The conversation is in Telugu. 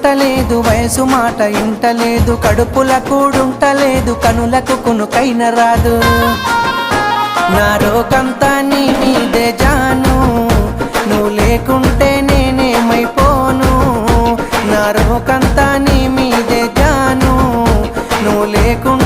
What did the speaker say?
ఉంటలేదు, వయసు మాట ఇంటలేదు, కడుపుల కూడుంటలేదు, కనులకు కునుకైన రాదు. నా రోకంతా నీ మీదే జాను, నువ్వు లేకుంటే నేనేమైపోను. నా రోకంతా నీ మీదే జాను, నువ్వు లేకుంటే